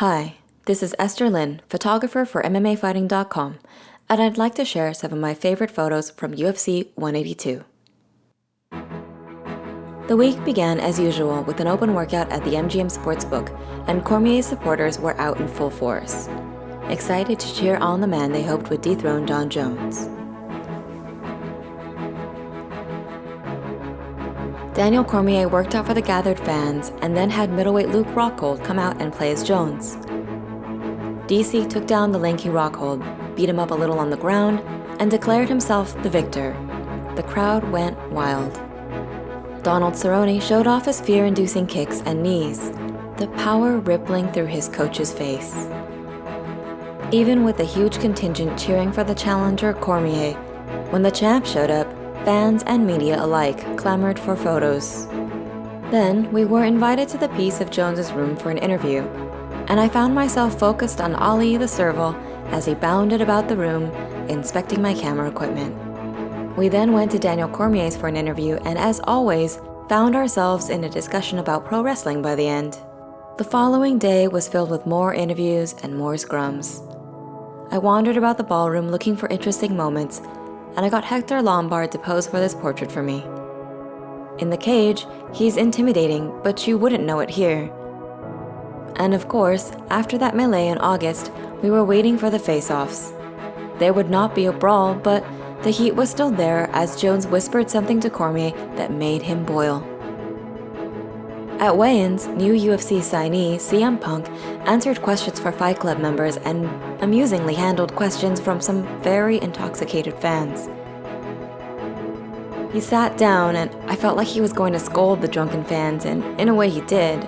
Hi, this is Esther Lin, photographer for MMAfighting.com, and I'd like to share some of my favorite photos from UFC 182. The week began as usual with an open workout at the MGM Sportsbook, and Cormier's supporters were out in full force, excited to cheer on the man they hoped would dethrone Jon Jones. Daniel Cormier worked out for the gathered fans and then had middleweight Luke Rockhold come out and play as Jones. DC took down the lanky Rockhold, beat him up a little on the ground, and declared himself the victor. The crowd went wild. Donald Cerrone showed off his fear-inducing kicks and knees, the power rippling through his coach's face. Even with a huge contingent cheering for the challenger Cormier, when the champ showed up, fans and media alike clamored for photos. Then, we were invited to the piece of Jones's room for an interview, and I found myself focused on Ali the Serval as he bounded about the room, inspecting my camera equipment. We then went to Daniel Cormier's for an interview, and as always, found ourselves in a discussion about pro wrestling by the end. The following day was filled with more interviews and more scrums. I wandered about the ballroom looking for interesting moments, and I got Hector Lombard to pose for this portrait for me. In the cage, he's intimidating, but you wouldn't know it here. And of course, after that melee in August, we were waiting for the face-offs. There would not be a brawl, but the heat was still there as Jones whispered something to Cormier that made him boil. At weigh-ins, new UFC signee CM Punk answered questions for Fight Club members and amusingly handled questions from some very intoxicated fans. He sat down and I felt like he was going to scold the drunken fans, and in a way he did.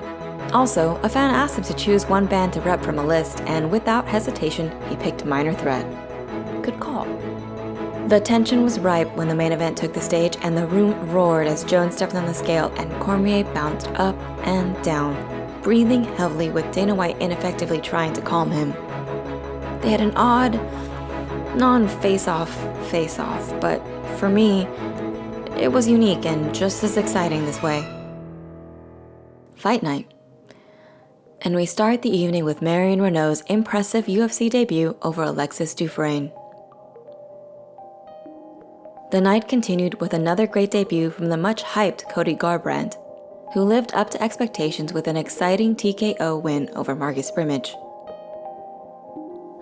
Also, a fan asked him to choose one band to rep from a list, and without hesitation, he picked Minor Threat. Good call. The tension was ripe when the main event took the stage and the room roared as Jones stepped on the scale and Cormier bounced up and down, breathing heavily with Dana White ineffectively trying to calm him. They had an odd, non-face-off face-off, but for me, it was unique and just as exciting this way. Fight night. And we start the evening with Marion Renault's impressive UFC debut over Alexis Dufresne. The night continued with another great debut from the much-hyped Cody Garbrandt, who lived up to expectations with an exciting TKO win over Marcus Brimage.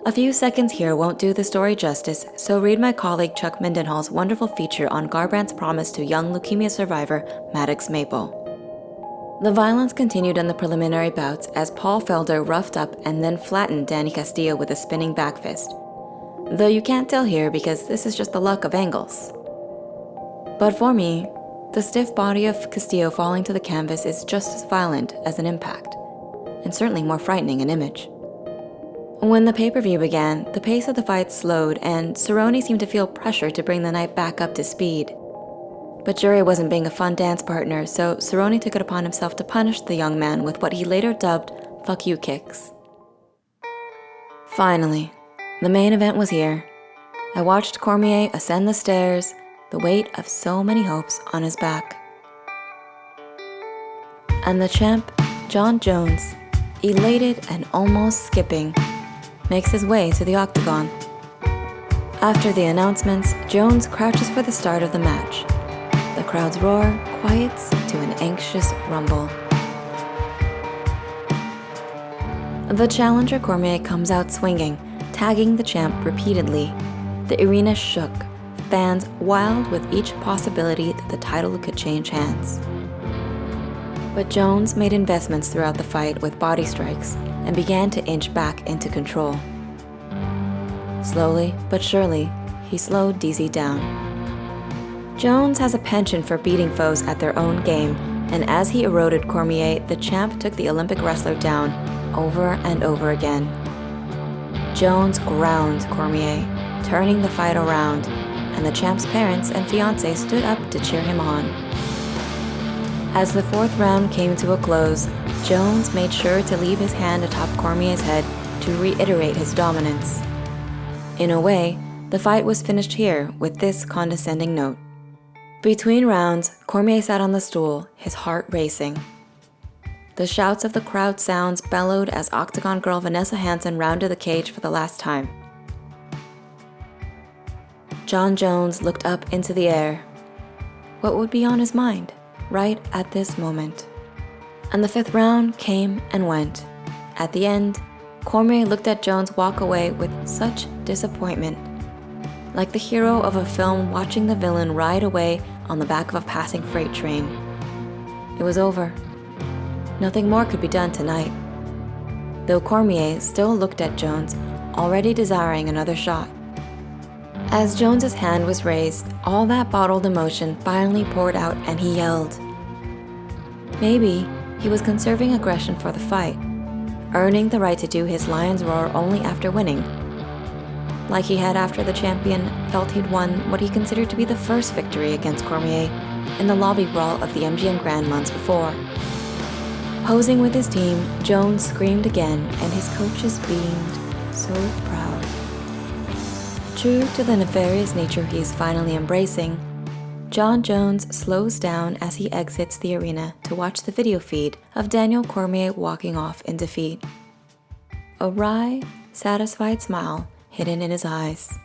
A few seconds here won't do the story justice, so read my colleague Chuck Mendenhall's wonderful feature on Garbrandt's promise to young leukemia survivor Maddox Maple. The violence continued in the preliminary bouts as Paul Felder roughed up and then flattened Danny Castillo with a spinning back fist, though you can't tell here because this is just the luck of angles. But for me, the stiff body of Castillo falling to the canvas is just as violent as an impact, and certainly more frightening in image. When the pay-per-view began, the pace of the fight slowed and Cerrone seemed to feel pressure to bring the night back up to speed. But Jury wasn't being a fun dance partner, so Cerrone took it upon himself to punish the young man with what he later dubbed "fuck you" kicks. Finally, the main event was here. I watched Cormier ascend the stairs, the weight of so many hopes on his back. And the champ, Jon Jones, elated and almost skipping, makes his way to the octagon. After the announcements, Jones crouches for the start of the match. The crowd's roar quiets to an anxious rumble. The challenger Cormier comes out swinging, tagging the champ repeatedly. The arena shook, fans wild with each possibility that the title could change hands. But Jones made investments throughout the fight with body strikes and began to inch back into control. Slowly but surely, he slowed DC down. Jones has a penchant for beating foes at their own game, and as he eroded Cormier, the champ took the Olympic wrestler down over and over again. Jones ground Cormier, turning the fight around, and the champ's parents and fiancé stood up to cheer him on. As the fourth round came to a close, Jones made sure to leave his hand atop Cormier's head to reiterate his dominance. In a way, the fight was finished here with this condescending note. Between rounds, Cormier sat on the stool, his heart racing. The shouts of the crowd sounds bellowed as Octagon girl Vanessa Hansen rounded the cage for the last time. Jon Jones looked up into the air. What would be on his mind right at this moment? And the 5th round came and went. At the end, Cormier looked at Jones walk away with such disappointment, like the hero of a film watching the villain ride away on the back of a passing freight train. It was over. Nothing more could be done tonight. Though Cormier still looked at Jones, already desiring another shot. As Jones's hand was raised, all that bottled emotion finally poured out and he yelled. Maybe he was conserving aggression for the fight, earning the right to do his lion's roar only after winning. Like he had after the champion felt he'd won what he considered to be the first victory against Cormier in the lobby brawl of the MGM Grand months before. Posing with his team, Jones screamed again and his coaches beamed, so proud. True to the nefarious nature he is finally embracing, Jon Jones slows down as he exits the arena to watch the video feed of Daniel Cormier walking off in defeat. A wry, satisfied smile hidden in his eyes.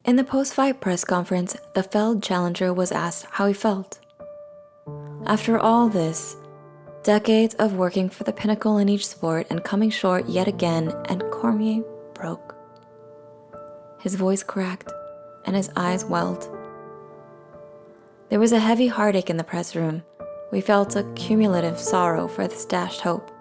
In the post-fight press conference, the Feld challenger was asked how he felt. After all this, decades of working for the pinnacle in each sport and coming short yet again, and Cormier broke. His voice cracked and his eyes welled. There was a heavy heartache in the press room. We felt a cumulative sorrow for this dashed hope.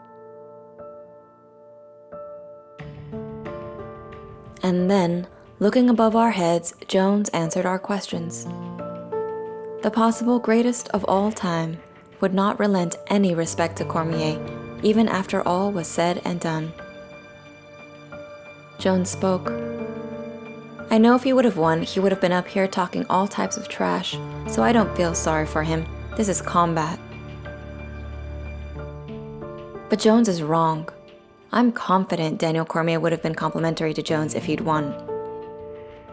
And then, looking above our heads, Jones answered our questions. The possible greatest of all time would not relent any respect to Cormier, even after all was said and done. Jones spoke. I know if he would have won, he would have been up here talking all types of trash, so I don't feel sorry for him. This is combat. But Jones is wrong. I'm confident Daniel Cormier would have been complimentary to Jones if he'd won.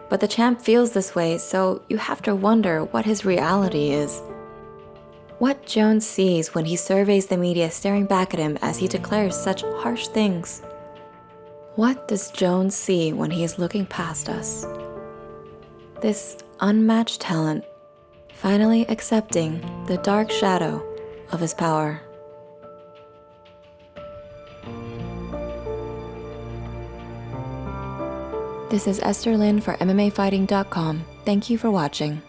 But the champ feels this way, so you have to wonder what his reality is. What Jones sees when he surveys the media staring back at him as he declares such harsh things. What does Jones see when he is looking past us? This unmatched talent, finally accepting the dark shadow of his power. This is Esther Lin for MMAfighting.com. Thank you for watching.